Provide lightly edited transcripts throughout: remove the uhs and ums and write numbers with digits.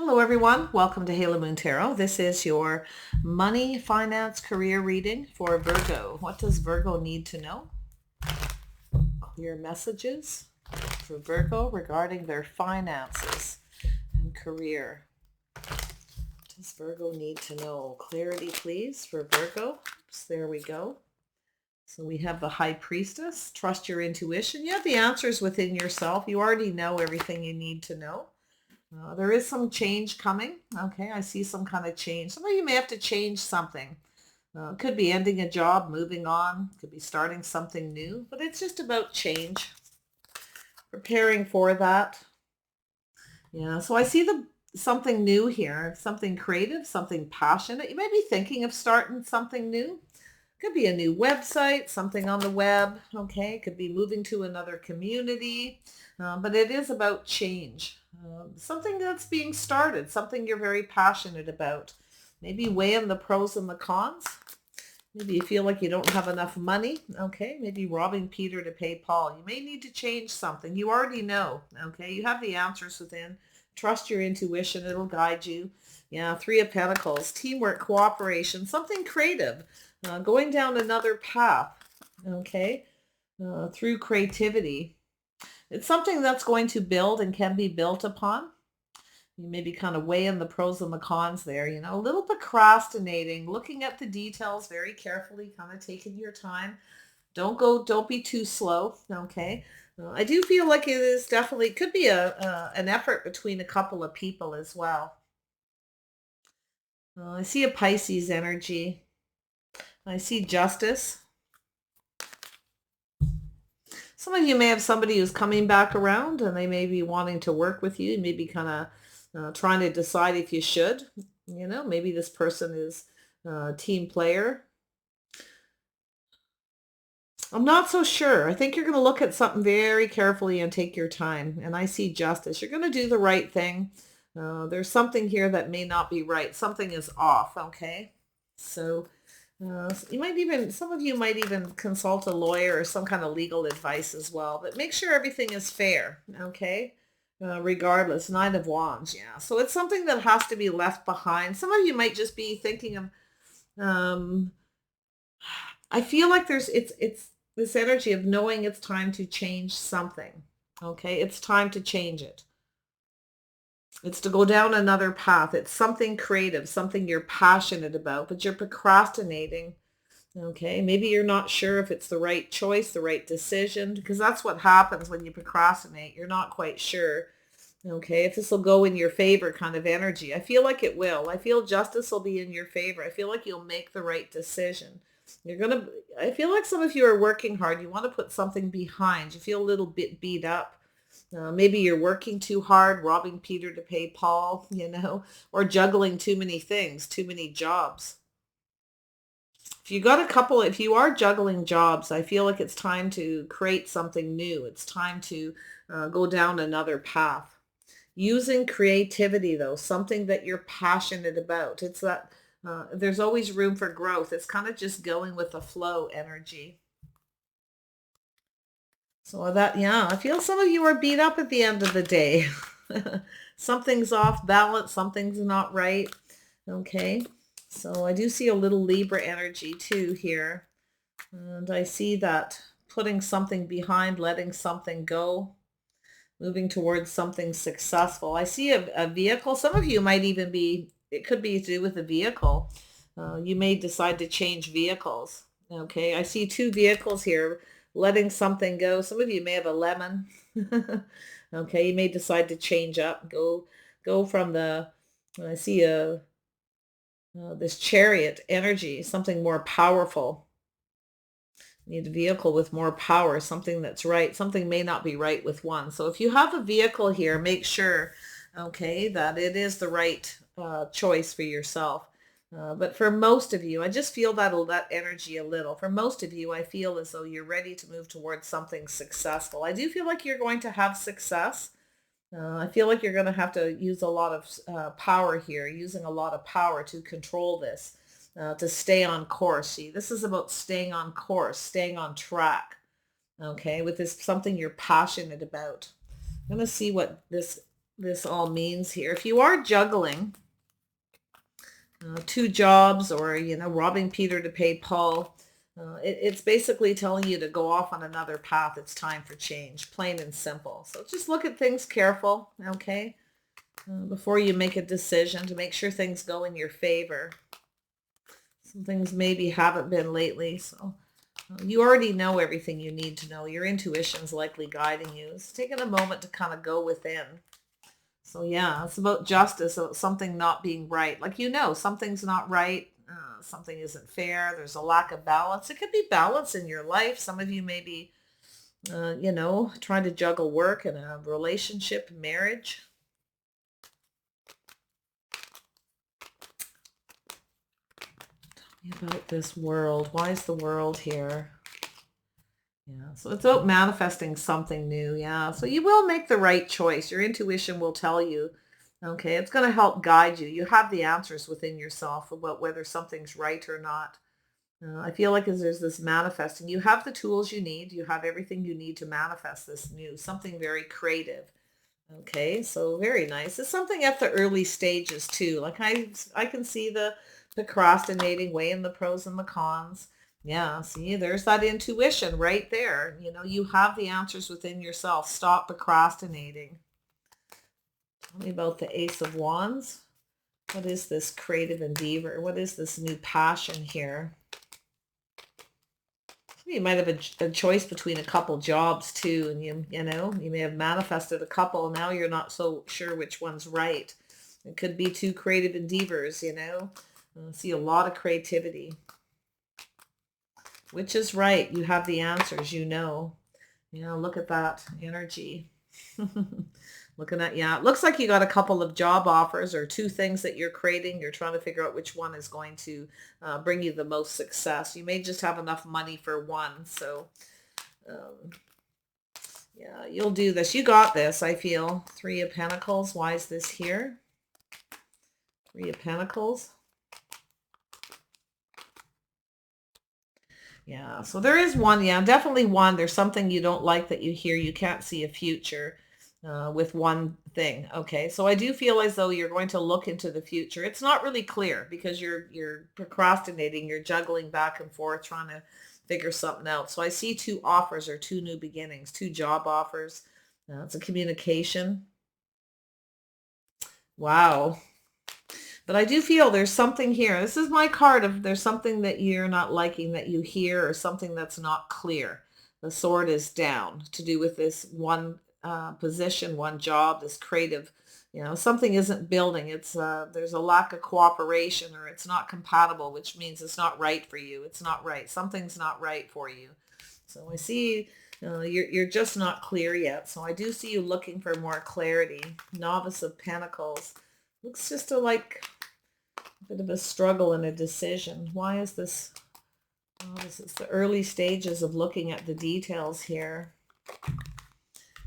Hello, everyone. Welcome to Halo Moon Tarot. This is your money, finance, career reading for Virgo. What does Virgo need to know? Clear messages for Virgo regarding their finances and career. What does Virgo need to know? Clarity, please, for Virgo. Oops, there we go. So we have the High Priestess. Trust your intuition. You have the answers within yourself. You already know everything you need to know. There is some change coming. Okay, I see some kind of change. Some of you may have to change something. It could be ending a job, moving on. Could be starting something new. But it's just about change. Preparing for that. Yeah, so I see something new here. Something creative, something passionate. You may be thinking of starting something new. Could be a new website, something on the web. Okay, it could be moving to another community. But it is about change. Something that's being started, something you're very passionate about. Maybe weighing the pros and the cons. Maybe you feel like you don't have enough money. Okay, maybe robbing Peter to pay Paul. You may need to change something. You already know. Okay, you have the answers within. Trust your intuition. It'll guide you. Yeah, Three of Pentacles, teamwork, cooperation, something creative. Going down another path. Okay, through creativity. It's something that's going to build and can be built upon. You may be kind of weighing the pros and the cons there, a little procrastinating, looking at the details very carefully, kind of taking your time. Don't be too slow. Okay. I do feel like it is definitely, could be an effort between a couple of people as well. I see a Pisces energy. I see justice. Some of you may have somebody who's coming back around and they may be wanting to work with you. You may be kind of trying to decide if you should. Maybe this person is a team player. I'm not so sure. I think you're going to look at something very carefully and take your time. And I see justice. You're going to do the right thing. There's something here that may not be right. Something is off. Okay. So some of you might even consult a lawyer or some kind of legal advice as well, but make sure everything is fair, okay? Regardless, Nine of Wands, yeah. So it's something that has to be left behind. Some of you might just be thinking of, I feel like it's this energy of knowing it's time to change something, okay? It's time to change it. It's to go down another path. It's something creative, something you're passionate about, but you're procrastinating. Okay, maybe you're not sure if it's the right choice, the right decision, because that's what happens when you procrastinate. You're not quite sure. Okay, if this will go in your favor kind of energy. I feel like it will. I feel justice will be in your favor. I feel like you'll make the right decision. I feel like some of you are working hard. You want to put something behind. You feel a little bit beat up. Maybe you're working too hard, robbing Peter to pay Paul, or juggling too many things, too many jobs. If you are juggling jobs, I feel like it's time to create something new. It's time to go down another path. Using creativity, though, something that you're passionate about. It's that there's always room for growth. It's kind of just going with the flow energy. So yeah, I feel some of you are beat up at the end of the day. Something's off balance. Something's not right. Okay. So I do see a little Libra energy too here. And I see that putting something behind, letting something go, moving towards something successful. I see a vehicle. Some of you might even it could be to do with a vehicle. You may decide to change vehicles. Okay, I see two vehicles here, letting something go. Some of you may have a lemon. Okay, you may decide to change up, go from I see this chariot energy, something more powerful. Need a vehicle with more power, something that's right. Something may not be right with one. So if you have a vehicle here, make sure, okay, that it is the right choice for yourself. But for most of you, I just feel that energy a little. For most of you, I feel as though you're ready to move towards something successful. I do feel like you're going to have success. I feel like you're going to have to use a lot of power here, using a lot of power to control this, to stay on course. See, this is about staying on course, staying on track, okay, with this something you're passionate about. I'm going to see what this this all means here. If you are juggling two jobs, or, robbing Peter to pay Paul, it's basically telling you to go off on another path. It's time for change, plain and simple. So just look at things careful, okay? Before you make a decision, to make sure things go in your favor. Some things maybe haven't been lately, so you already know everything you need to know. Your intuition's likely guiding you. It's taking a moment to kind of go within. So yeah, it's about justice, about something not being right. Like, something's not right. Something isn't fair. There's a lack of balance. It could be balance in your life. Some of you may be, trying to juggle work and a relationship, marriage. Tell me about this world. Why is the world here? Yeah, so it's about manifesting something new. Yeah, so you will make the right choice. Your intuition will tell you. Okay, it's going to help guide you. You have the answers within yourself about whether something's right or not. I feel like as there's this manifesting, you have the tools you need. You have everything you need to manifest this new, something very creative. Okay, so very nice. It's something at the early stages too. Like I can see the procrastinating, weighing the pros and the cons. Yeah, see, there's that intuition right there. You have the answers within yourself. Stop procrastinating. Tell me about the Ace of Wands. What is this creative endeavor? What is this new passion here? You might have a choice between a couple jobs too, and you may have manifested a couple. Now you're not so sure which one's right. It could be two creative endeavors. I see a lot of creativity. Which is right? You have the answers. Look at that energy. Looking at, yeah, it looks like you got a couple of job offers or two things that you're creating. You're trying to figure out which one is going to bring you the most success. You may just have enough money for one. So, yeah, you'll do this. You got this, I feel. Three of Pentacles. Why is this here? Three of Pentacles. Yeah, so there is one. Yeah, definitely one. There's something you don't like that you hear. You can't see a future with one thing. Okay, so I do feel as though you're going to look into the future. It's not really clear because you're procrastinating. You're juggling back and forth, trying to figure something out. So I see two offers or two new beginnings, two job offers. It's a communication. Wow. But I do feel there's something here. This is my card of there's something that you're not liking that you hear, or something that's not clear. The sword is down, to do with this one position, one job, this creative, something isn't building. It's there's a lack of cooperation, or it's not compatible, which means it's not right for you. It's not right. Something's not right for you. So I see you're just not clear yet. So I do see you looking for more clarity. Novice of Pentacles. Looks just like a bit of a struggle and a decision. Why is this? Oh, this is the early stages of looking at the details here.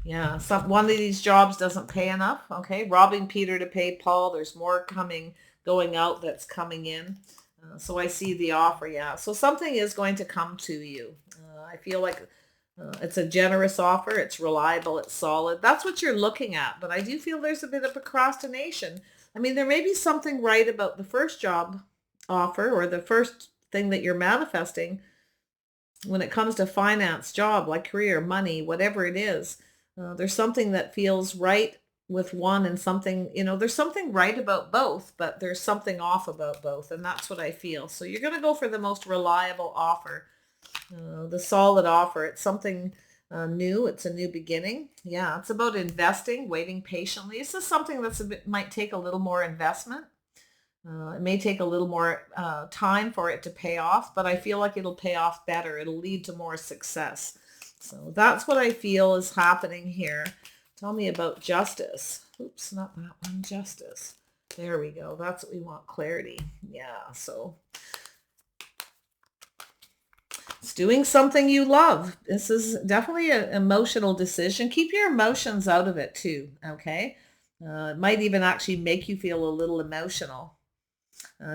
Yeah, one of these jobs doesn't pay enough. Okay, robbing Peter to pay Paul. There's more going out that's coming in. So I see the offer. Yeah, so something is going to come to you. I feel like it's a generous offer. It's reliable. It's solid. That's what you're looking at. But I do feel there's a bit of procrastination. I mean, there may be something right about the first job offer, or the first thing that you're manifesting when it comes to finance, job, like career, money, whatever it is. There's something that feels right with one, and something, there's something right about both, but there's something off about both. And that's what I feel. So you're going to go for the most reliable offer, the solid offer. It's something new. It's a new beginning. Yeah, it's about investing, waiting patiently. This is something might take a little more investment. It may take a little more time for it to pay off, but I feel like it'll pay off better. It'll lead to more success. So that's what I feel is happening here. Tell me about justice. Oops, not that one. Justice. There we go. That's what we want. Clarity. Yeah, so it's doing something you love. This is definitely an emotional decision. Keep your emotions out of it too, okay? It might even actually make you feel a little emotional.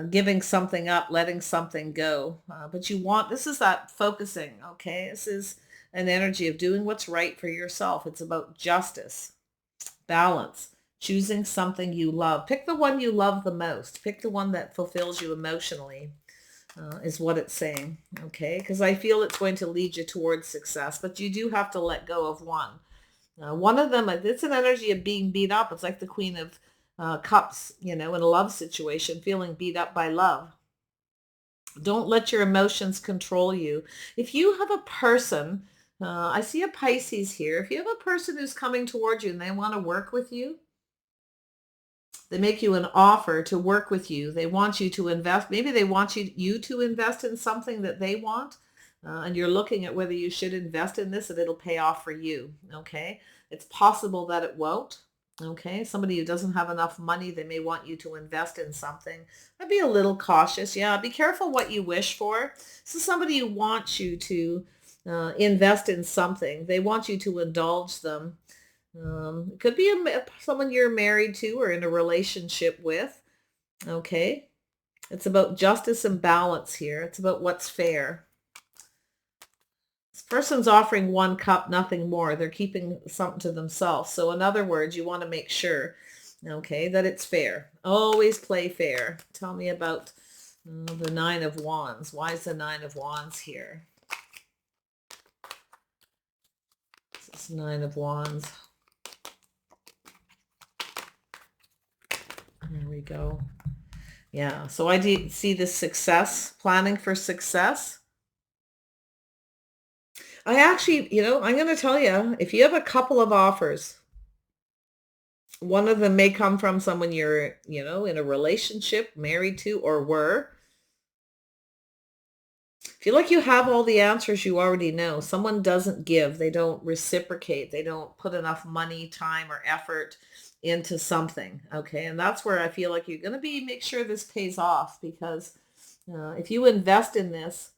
Giving something up, letting something go. But this is that focusing, okay? This is an energy of doing what's right for yourself. It's about justice, balance. choosing something you love. Pick the one you love the most. Pick the one that fulfills you emotionally, is what it's saying. Okay, because I feel it's going to lead you towards success, but you do have to let go of one. One of them, it's an energy of being beat up. It's like the Queen of Cups, in a love situation, feeling beat up by love. Don't let your emotions control you. If you have a person, I see a Pisces here. If you have a person who's coming towards you and they want to work with you, they make you an offer to work with you. They want you to invest. Maybe they want you to invest in something that they want. And you're looking at whether you should invest in this and it'll pay off for you. Okay. It's possible that it won't. Okay. Somebody who doesn't have enough money, they may want you to invest in something. I'd be a little cautious. Yeah. Be careful what you wish for. So somebody who wants you to invest in something, they want you to indulge them. It could be someone you're married to or in a relationship with. Okay. It's about justice and balance here. It's about what's fair. This person's offering 1 cup, nothing more. They're keeping something to themselves. So in other words, you want to make sure, okay, that it's fair. Always play fair. Tell me about the 9 of Wands. Why is the 9 of Wands here? This is 9 of Wands. There we go. Yeah, so I do see this success, planning for success. I actually, I'm going to tell you, if you have a couple of offers, one of them may come from someone you're, in a relationship, married to, or were. Feel like you have all the answers you already know. Someone doesn't give, they don't reciprocate, they don't put enough money, time, or effort into something. Okay, and that's where I feel like you're going to make sure this pays off, because if you invest in this,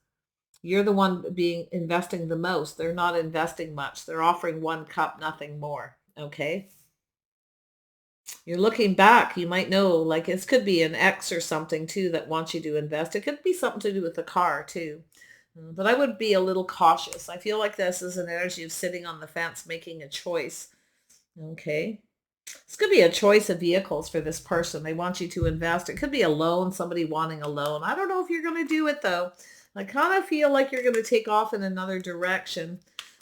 you're the one investing the most. They're not investing much. They're offering 1 cup, nothing more. Okay. You're looking back. You might know, like, this could be an ex or something too that wants you to invest. It could be something to do with the car too. But I would be a little cautious. I feel like this is an energy of sitting on the fence, making a choice. Okay. This could be a choice of vehicles for this person. They want you to invest. It could be a loan, somebody wanting a loan. I don't know if you're going to do it though. I kind of feel like you're going to take off in another direction.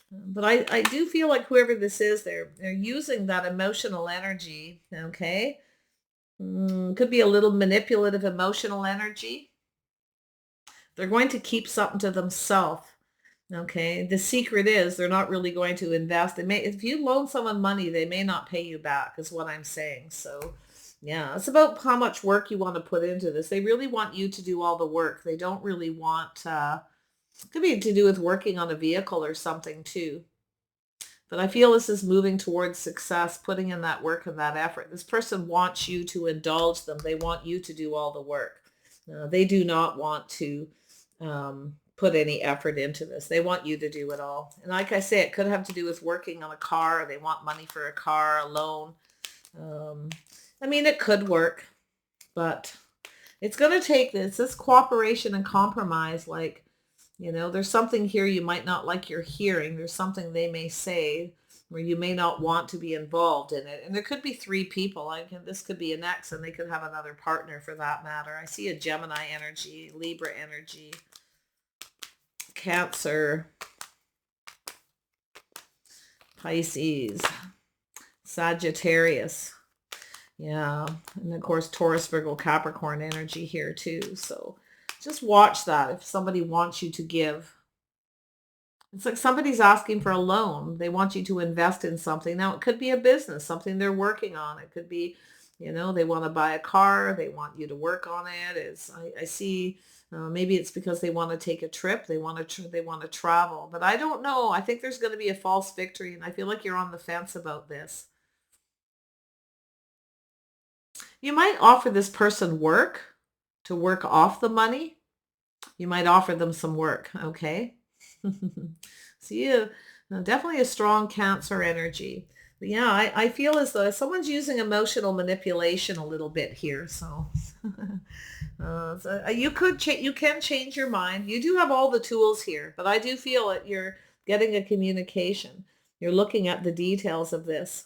But I do feel like whoever this is, they're using that emotional energy. Okay. Could be a little manipulative emotional energy. They're going to keep something to themselves. Okay. The secret is they're not really going to invest. If you loan someone money, they may not pay you back, is what I'm saying. So yeah, it's about how much work you want to put into this. They really want you to do all the work. They don't really want, could be to do with working on a vehicle or something too. But I feel this is moving towards success, putting in that work and that effort. This person wants you to indulge them. They want you to do all the work. They do not want to put any effort into this. They want you to do it all. And like I say, it could have to do with working on a car. They want money for a car, a loan. It could work, but it's going to take this cooperation and compromise. Like, there's something here you might not like you're hearing. There's something they may say where you may not want to be involved in it. And there could be 3 people. This could be an ex, and they could have another partner for that matter. I see a Gemini energy, Libra energy, Cancer, Pisces, Sagittarius. Yeah. And of course, Taurus, Virgo, Capricorn energy here too. So just watch that if somebody wants you to give. It's like somebody's asking for a loan. They want you to invest in something. Now, it could be a business, something they're working on. It could be, they want to buy a car. They want you to work on it. I see maybe it's because they want to take a trip. They want to travel. But I don't know. I think there's going to be a false victory, and I feel like you're on the fence about this. You might offer this person work to work off the money. You might offer them some work, okay? So yeah, definitely a strong Cancer energy. But yeah, I feel as though someone's using emotional manipulation a little bit here. So, you can change your mind. You do have all the tools here, but I do feel that you're getting a communication. You're looking at the details of this.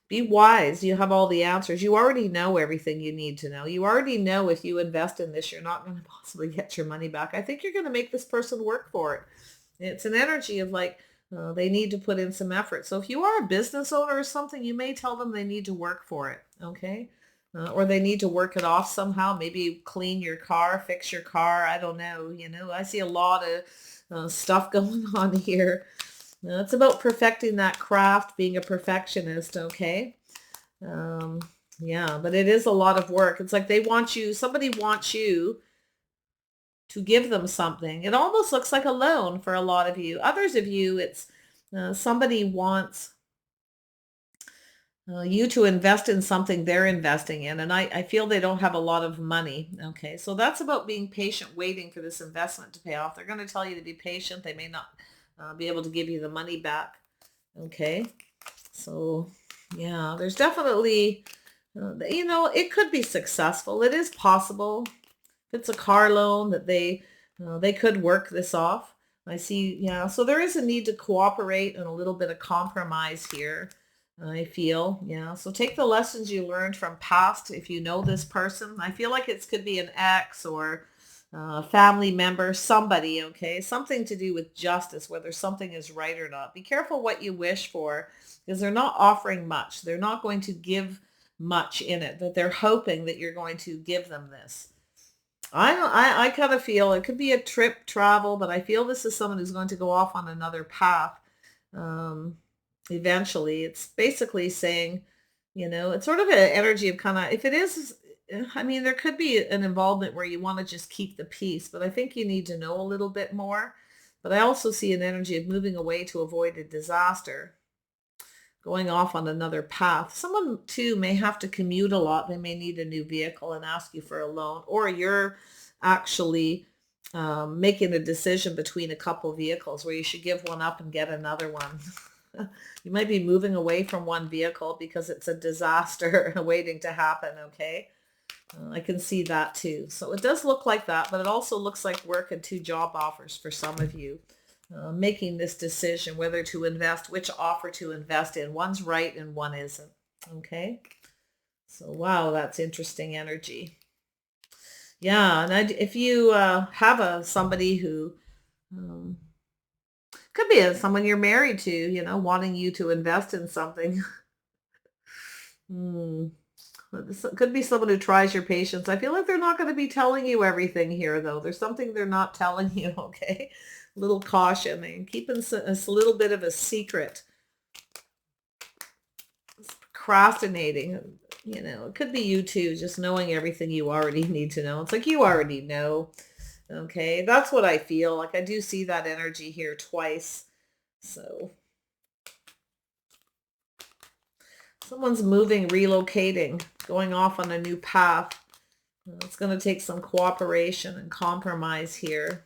Be wise. You have all the answers. You already know everything you need to know. You already know if you invest in this, you're not going to possibly get your money back. I think you're going to make this person work for it. It's an energy of like, they need to put in some effort. So if you are a business owner or something, you may tell them they need to work for it. Okay. Or they need to work it off somehow. Maybe clean your car, fix your car. I don't know. I see a lot of stuff going on here. It's about perfecting that craft, being a perfectionist. Okay. Um, yeah, but it is a lot of work. It's like somebody wants you to give them something. It almost looks like a loan for a lot of you. Others of you, it's somebody wants you to invest in something they're investing in. And I feel they don't have a lot of money. Okay. So that's about being patient, waiting for this investment to pay off. They're going to tell you to be patient. They may not be able to give you the money back. Okay. So yeah, there's definitely, it could be successful. It is possible. If it's a car loan that they could work this off. I see. Yeah. So there is a need to cooperate and a little bit of compromise here. I feel. Yeah. So take the lessons you learned from past. If you know this person, I feel like it could be an ex or a family member, somebody. Okay. Something to do with justice, whether something is right or not. Be careful what you wish for because they're not offering much. They're not going to give much in it, but they're hoping that you're going to give them this. I kind of feel it could be a trip travel, but I feel this is someone who's going to go off on another path. Um, Eventually, it's basically saying, it's sort of an energy of kind of, if it is, I mean, there could be an involvement where you want to just keep the peace, but I think you need to know a little bit more. But I also see an energy of moving away to avoid a disaster, going off on another path. Someone too may have to commute a lot. They may need a new vehicle and ask you for a loan, or you're actually making a decision between a couple vehicles where you should give one up and get another one. You might be moving away from one vehicle because it's a disaster waiting to happen. Okay. I can see that too. So it does look like that, but it also looks like work and two job offers for some of you. Making this decision whether to invest, which offer to invest in. One's right and one isn't. Okay. So, wow, that's interesting energy. Yeah. And if you have somebody who um, could be someone you're married to, wanting you to invest in something. Hmm. This could be someone who tries your patience. I feel like they're not going to be telling you everything here, though. There's something they're not telling you, okay? Little caution and keeping a little bit of a secret. It's procrastinating, it could be you too, just knowing everything you already need to know. It's like you already know, okay? That's what I feel. Like I do see that energy here twice. So someone's moving, relocating, going off on a new path. It's going to take some cooperation and compromise here.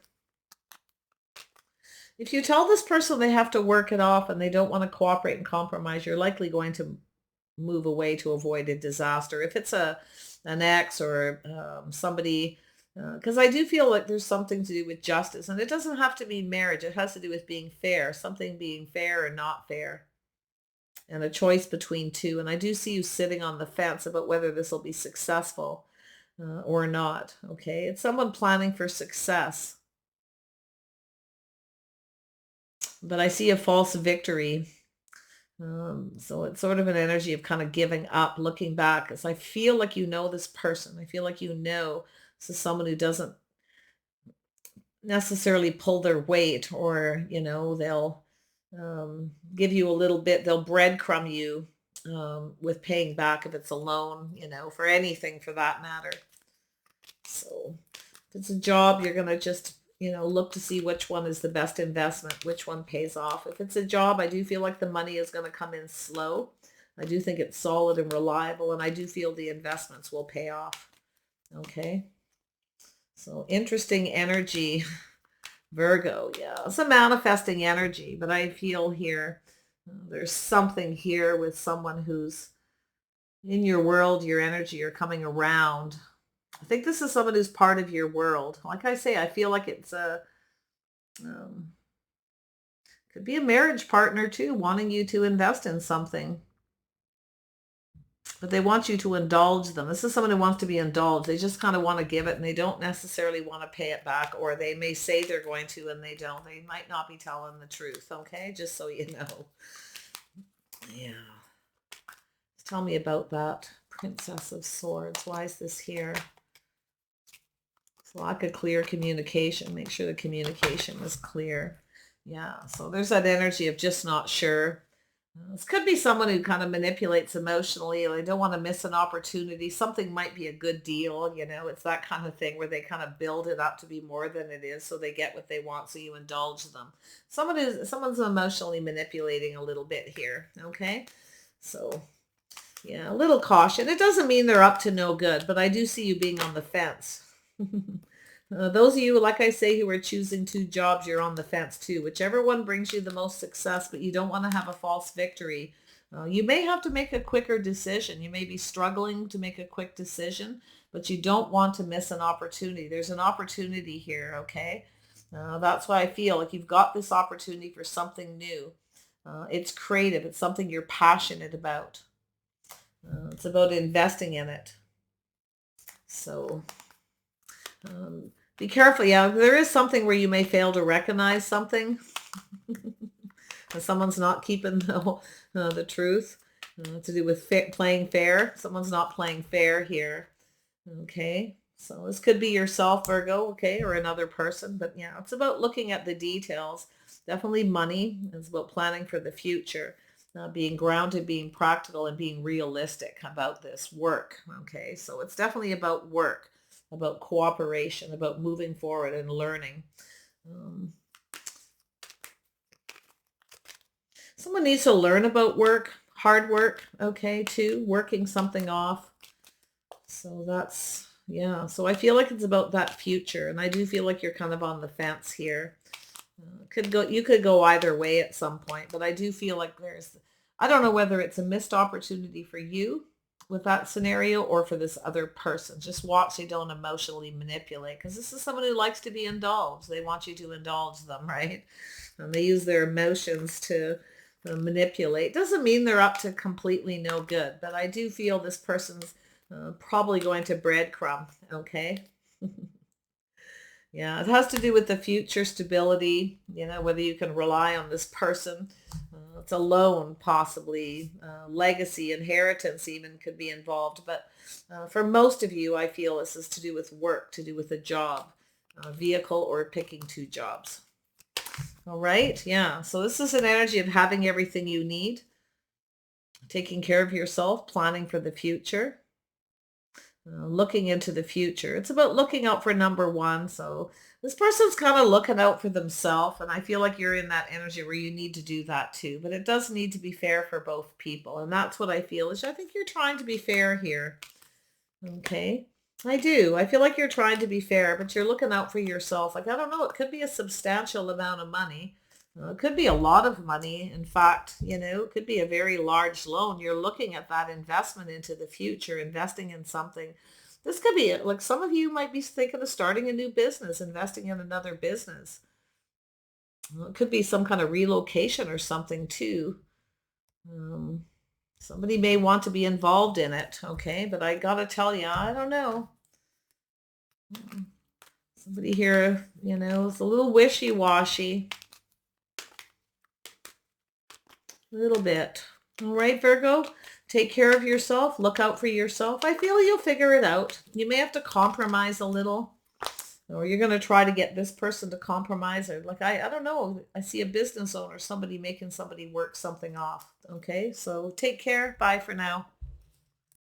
If you tell this person they have to work it off and they don't want to cooperate and compromise, you're likely going to move away to avoid a disaster. If it's an ex or somebody, because I do feel like there's something to do with justice, and it doesn't have to be marriage. It has to do with being fair, something being fair or not fair, and a choice between two. And I do see you sitting on the fence about whether this will be successful or not. Okay, it's someone planning for success. But I see a false victory. So it's sort of an energy of kind of giving up, looking back. As I feel like you know this person. I feel like this is someone who doesn't necessarily pull their weight, or they'll give you a little bit. They'll breadcrumb you with paying back if it's a loan, for anything for that matter. So if it's a job, you're gonna just look to see which one is the best investment, which one pays off. If it's a job, I do feel like the money is going to come in slow. I do think it's solid and reliable, and I do feel the investments will pay off. Okay. So interesting energy, Virgo. Yeah, it's a manifesting energy, but I feel here there's something here with someone who's in your world, your energy, you're coming around. I think this is someone who's part of your world. Like I say, I feel like it's um, could be a marriage partner too, wanting you to invest in something. but they want you to indulge them. This is someone who wants to be indulged. They just kind of want to give it and they don't necessarily want to pay it back, or they may say they're going to and they don't. They might not be telling the truth, okay? Just so you know. Yeah. Tell me about that. Princess of Swords. Why is this here? It's lack of clear communication. Make sure the communication is clear. Yeah, so there's that energy of just not sure. This could be someone who kind of manipulates emotionally. They don't want to miss an opportunity. Something might be a good deal. It's that kind of thing where they kind of build it up to be more than it is so they get what they want, so you indulge them. Someone's emotionally manipulating a little bit here, okay? So, yeah, a little caution. It doesn't mean they're up to no good, but I do see you being on the fence. Those of you, like I say, who are choosing 2 jobs, you're on the fence too. Whichever one brings you the most success, but you don't want to have a false victory. You may have to make a quicker decision. You may be struggling to make a quick decision, but you don't want to miss an opportunity. There's an opportunity here, okay? That's why I feel like you've got this opportunity for something new. It's creative. It's something you're passionate about. It's about investing in it. So... be careful. Yeah, there is something where you may fail to recognize something. Someone's not keeping the truth to do with playing fair. Someone's not playing fair here. Okay, so this could be yourself, Virgo, okay, or another person. But yeah, it's about looking at the details. Definitely money. It's about planning for the future. Being grounded, being practical, and being realistic about this work. Okay, so it's definitely about work, about cooperation, about moving forward and learning. Someone needs to learn about work, hard work, okay, too, working something off. So that's, yeah, so I feel like it's about that future, and I do feel like you're kind of on the fence here. You could go either way at some point, but I do feel like I don't know whether it's a missed opportunity for you with that scenario or for this other person. Just watch they don't emotionally manipulate, because this is someone who likes to be indulged. They want you to indulge them, right? And they use their emotions to manipulate. Doesn't mean they're up to completely no good, but I do feel this person's probably going to breadcrumb, okay? Yeah, it has to do with the future stability, whether you can rely on this person. It's a loan, possibly. Legacy, inheritance even could be involved. But for most of you, I feel this is to do with work, to do with a job, a vehicle, or picking 2 jobs. All right, yeah. So this is an energy of having everything you need, taking care of yourself, planning for the future. Looking into the future. It's about looking out for number 1. So this person's kind of looking out for themselves, and I feel like you're in that energy where you need to do that too. But it does need to be fair for both people, and that's what I feel is I think you're trying to be fair here. Okay, I do. I feel like you're trying to be fair, but you're looking out for yourself. Like, I don't know, it could be a substantial amount of money. It could be a lot of money. In fact, it could be a very large loan. You're looking at that investment into the future, investing in something. This could be it. Like, some of you might be thinking of starting a new business, investing in another business. It could be some kind of relocation or something too. Somebody may want to be involved in it, okay? But I gotta tell you, I don't know. Somebody here, is a little wishy-washy. A little bit. All right, Virgo, take care of yourself. Look out for yourself. I feel you'll figure it out. You may have to compromise a little, or you're going to try to get this person to compromise. Or like, I don't know. I see a business owner, somebody making somebody work something off. Okay, so take care. Bye for now.